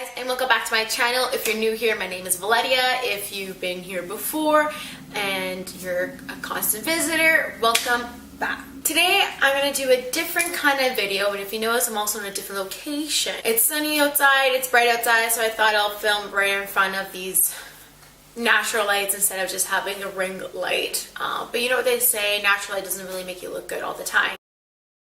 guys, and welcome back to my channel. If you're new here, my name is Valeria. If you've been here before and you're a constant visitor, welcome back. Today I'm going to do a different kind of video, and if you notice, I'm also in a different location. It's sunny outside, it's bright outside, so I thought I'll film right in front of these natural lights instead of just having a ring light. But you know what they say, natural light doesn't really make you look good all the time.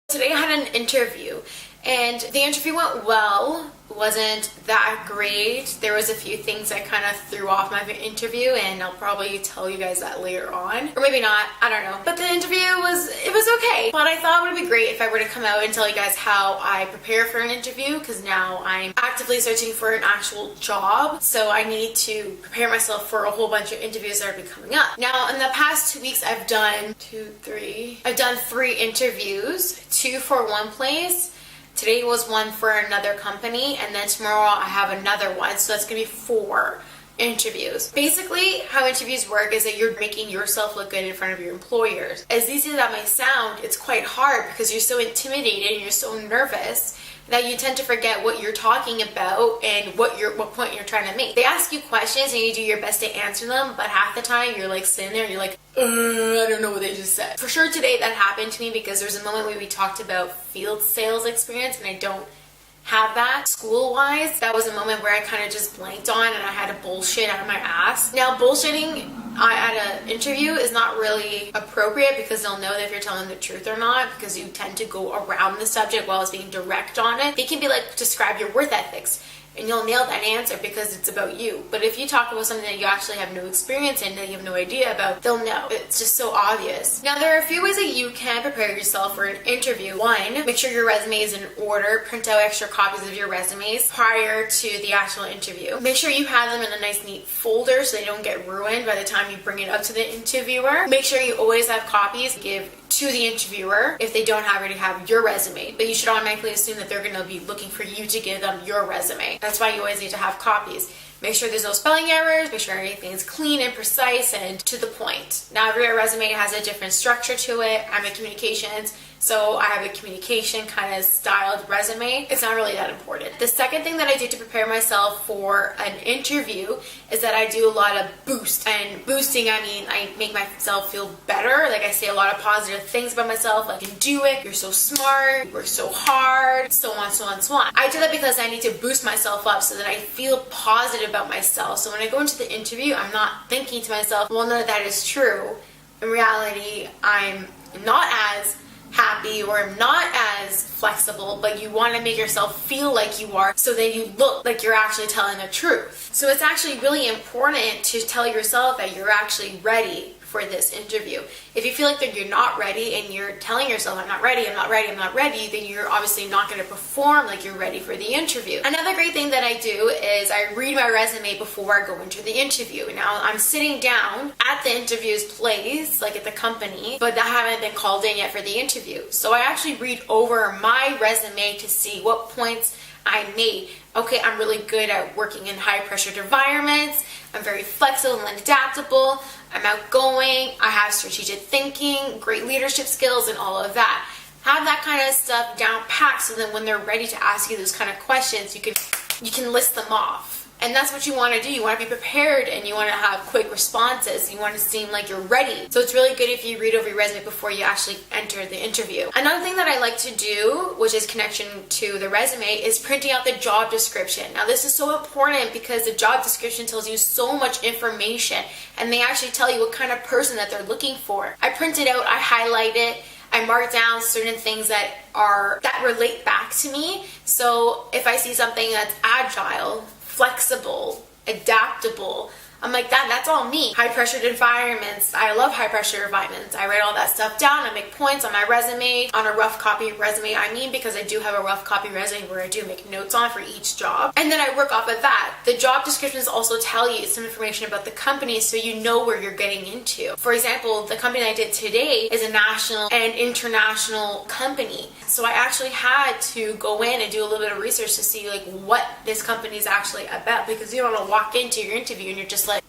Today I had an interview, and the interview went well. Wasn't that great. There was a few things that kind of threw off my interview, and I'll probably tell you guys that later on. Or maybe not, I don't know. But the interview was okay. But I thought it would be great if I were to come out and tell you guys how I prepare for an interview, because now I'm actively searching for an actual job. So I need to prepare myself for a whole bunch of interviews that are coming up. Now, in the past 2 weeks, I've done three interviews, 2 for one place. Today was one for another company, and then tomorrow I have another one, so that's going to be 4 interviews. Basically, how interviews work is that you're making yourself look good in front of your employers. As easy as that might sound, it's quite hard because you're so intimidated and you're so nervous that you tend to forget what you're talking about and what point you're trying to make. They ask you questions and you do your best to answer them, but half the time you're like sitting there and you're like, I don't know what they just said. For sure today that happened to me because there's a moment where we talked about field sales experience and I don't have that school-wise. That was a moment where I kind of just blanked on and I had to bullshit out of my ass. Now, bullshitting at an interview is not really appropriate because they'll know that if you're telling the truth or not, because you tend to go around the subject while it's being direct on it. They can be like, describe your work ethics, and you'll nail that answer because it's about you. But if you talk about something that you actually have no experience in, that you have no idea about, they'll know. It's just so obvious. Now, there are a few ways that you can prepare yourself for an interview. 1, make sure your resume is in order. Print out extra copies of your resumes prior to the actual interview. Make sure you have them in a nice, neat folder so they don't get ruined by the time you bring it up to the interviewer. Make sure you always have copies to give to the interviewer if they don't already have your resume. But you should automatically assume that they're going to be looking for you to give them your resume. That's why you always need to have copies. Make sure there's no spelling errors, make sure everything is clean and precise and to the point. Now, every resume has a different structure to it. I'm in communications, so I have a communication kind of styled resume. It's not really that important. The second thing that I do to prepare myself for an interview is that I do a lot of boost. And boosting, I mean, I make myself feel better. Like, I say a lot of positive things about myself, like, you can do it, you're so smart, you work so hard, so on, so on, so on. I do that because I need to boost myself up so that I feel positive about myself. So when I go into the interview, I'm not thinking to myself, well, none of that is true. In reality, I'm not as happy or I'm not as flexible, but you want to make yourself feel like you are so that you look like you're actually telling the truth. So it's actually really important to tell yourself that you're actually ready for this interview. If you feel like that you're not ready and you're telling yourself, I'm not ready, I'm not ready, I'm not ready, then you're obviously not going to perform like you're ready for the interview. Another great thing that I do is I read my resume before I go into the interview. Now, I'm sitting down at the interview's place, like at the company, but I haven't been called in yet for the interview. So I actually read over my resume to see what points I made. Okay, I'm really good at working in high-pressured environments. I'm very flexible and adaptable. I'm outgoing. I have strategic thinking, great leadership skills, and all of that. Have that kind of stuff down packed so that when they're ready to ask you those kind of questions, you can list them off. And that's what you want to do. You want to be prepared and you want to have quick responses. You want to seem like you're ready. So it's really good if you read over your resume before you actually enter the interview. Another thing that I like to do, which is connection to the resume, is printing out the job description. Now, this is so important because the job description tells you so much information and they actually tell you what kind of person that they're looking for. I print it out, I highlight it, I mark down certain things that relate back to me. So if I see something that's agile, flexible, adaptable, I'm like, that's all me. High-pressured environments. I love high-pressure environments. I write all that stuff down. I make points on my resume, on a rough copy resume, because I do have a rough copy resume where I do make notes on for each job. And then I work off of that. The job descriptions also tell you some information about the company so you know where you're getting into. For example, the company I did today is a national and international company. So I actually had to go in and do a little bit of research to see like what this company is actually about, because you don't want to walk into your interview and you're just like,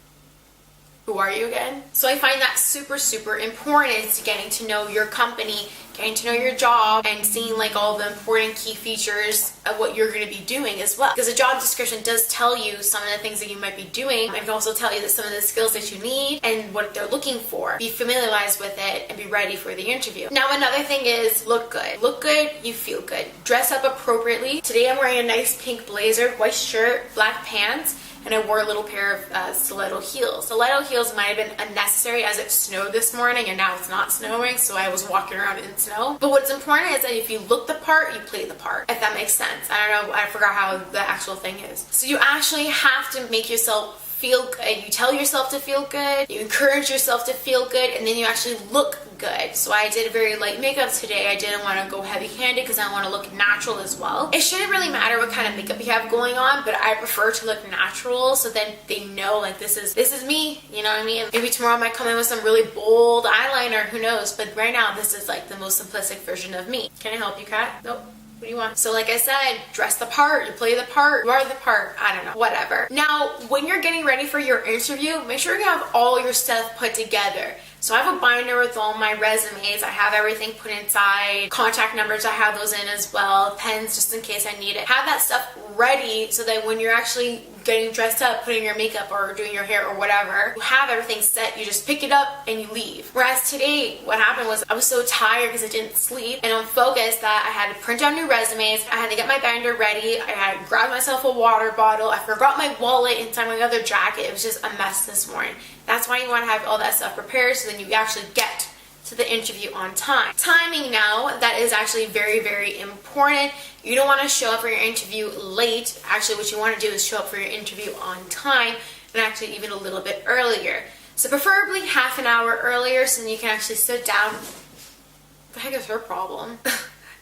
who are you again? So I find that super, super important to getting to know your company, getting to know your job and seeing like all the important key features of what you're going to be doing as well. Because the job description does tell you some of the things that you might be doing. It can also tell you that some of the skills that you need and what they're looking for. Be familiarized with it and be ready for the interview. Now another thing is look good. Look good, you feel good. Dress up appropriately. Today I'm wearing a nice pink blazer, white shirt, black pants, and I wore a little pair of stiletto heels. Stiletto heels might have been unnecessary as it snowed this morning and now it's not snowing, so I was walking around in snow. But what's important is that if you look the part, you play the part, if that makes sense. I don't know, I forgot how the actual thing is. So you actually have to make yourself feel good. You tell yourself to feel good, you encourage yourself to feel good, and then you actually look good. So I did a very light makeup today. I didn't want to go heavy-handed because I want to look natural as well. It shouldn't really matter what kind of makeup you have going on, but I prefer to look natural so then they know like this is me, you know what I mean? Maybe tomorrow I might come in with some really bold eyeliner, who knows, but right now this is like the most simplistic version of me. Can I help you, Kat? Nope. What do you want? So like I said, dress the part, you play the part, you are the part, I don't know, whatever. Now, when you're getting ready for your interview, make sure you have all your stuff put together. So I have a binder with all my resumes. I have everything put inside. Contact numbers, I have those in as well. Pens, just in case I need it. Have that stuff ready so that when you're actually getting dressed up, putting your makeup or doing your hair or whatever, you have everything set. You just pick it up and you leave. Whereas today, what happened was I was so tired because I didn't sleep and unfocused that I had to print out new resumes. I had to get my binder ready. I had to grab myself a water bottle. I forgot my wallet inside my other jacket. It was just a mess this morning. That's why you want to have all that stuff prepared so then you actually get to the interview on time. Timing now, that is actually very, very important. You don't want to show up for your interview late. Actually, what you want to do is show up for your interview on time and actually even a little bit earlier. So preferably half an hour earlier so then you can actually sit down. What the heck is her problem?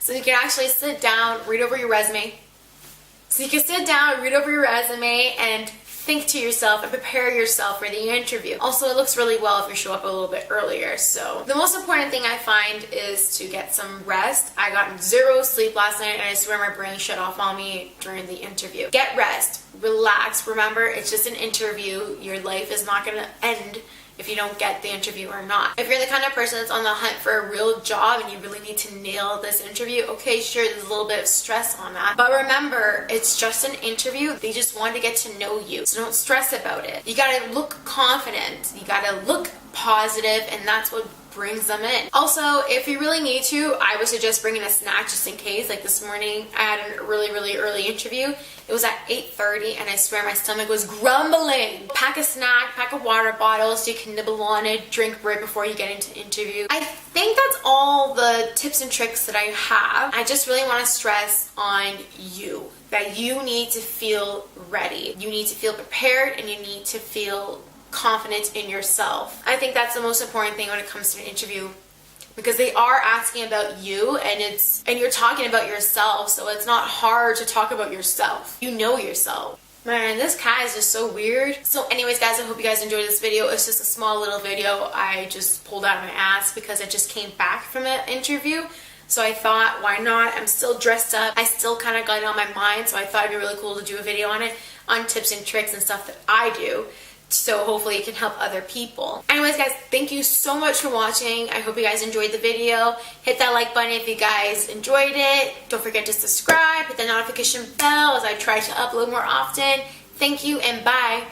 So you can actually sit down, read over your resume. So you can sit down, read over your resume, and think to yourself and prepare yourself for the interview. Also, it looks really well if you show up a little bit earlier. So the most important thing I find is to get some rest. I got zero sleep last night and I swear my brain shut off on me during the interview. Get rest, relax. Remember, it's just an interview. Your life is not gonna end if you don't get the interview or not. If you're the kind of person that's on the hunt for a real job and you really need to nail this interview, okay, sure, there's a little bit of stress on that. But remember, it's just an interview. They just want to get to know you. So don't stress about it. You gotta look confident. You gotta look positive, and that's what brings them in. Also, if you really need to, I would suggest bringing a snack just in case. Like this morning, I had a really, really early interview. It was at 8:30 and I swear my stomach was grumbling. Pack a snack, pack a water bottle so you can nibble on it, drink right before you get into interview. I think that's all the tips and tricks that I have. I just really want to stress on you, that you need to feel ready. You need to feel prepared and you need to feel confident in yourself. I think that's the most important thing when it comes to an interview, because they are asking about you and you're talking about yourself, so it's not hard to talk about yourself. You know yourself. Man, this cat is just so weird. So anyways, guys, I hope you guys enjoyed this video. It's just a small little video I just pulled out of my ass because I just came back from an interview. So I thought, why not? I'm still dressed up. I still kind of got it on my mind, so I thought it'd be really cool to do a video on it, on tips and tricks and stuff that I do. So hopefully it can help other people. Anyways, guys, thank you so much for watching. I hope you guys enjoyed the video. Hit that like button if you guys enjoyed it. Don't forget to subscribe. Hit the notification bell as I try to upload more often. Thank you and bye.